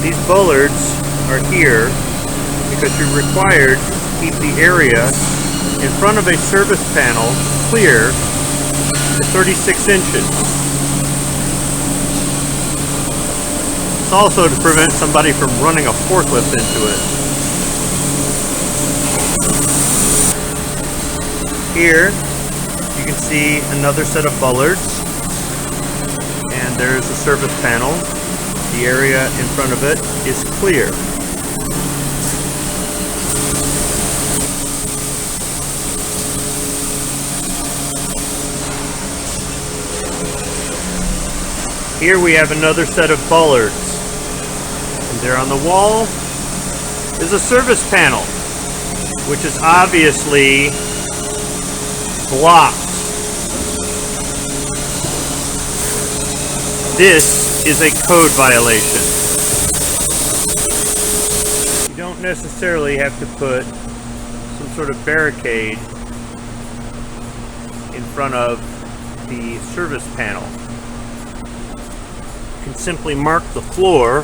These bollards are here because you're required to keep the area in front of a service panel clear at 36 inches. It's also to prevent somebody from running a forklift into it. Here you can see another set of bollards, and there's the service panel. The area in front of it is clear. Here we have another set of bollards, and there on the wall is a service panel, which is obviously blocked. This is a code violation. You don't necessarily have to put some sort of barricade in front of the service panel. You can simply mark the floor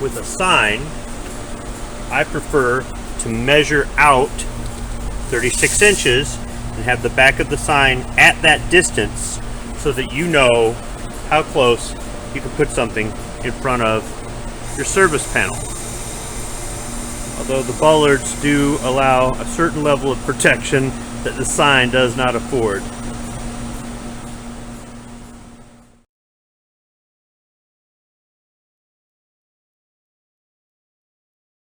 with a sign. I prefer to measure out 36 inches and have the back of the sign at that distance so that you know how close you can put something in front of your service panel. Although the bollards do allow a certain level of protection that the sign does not afford.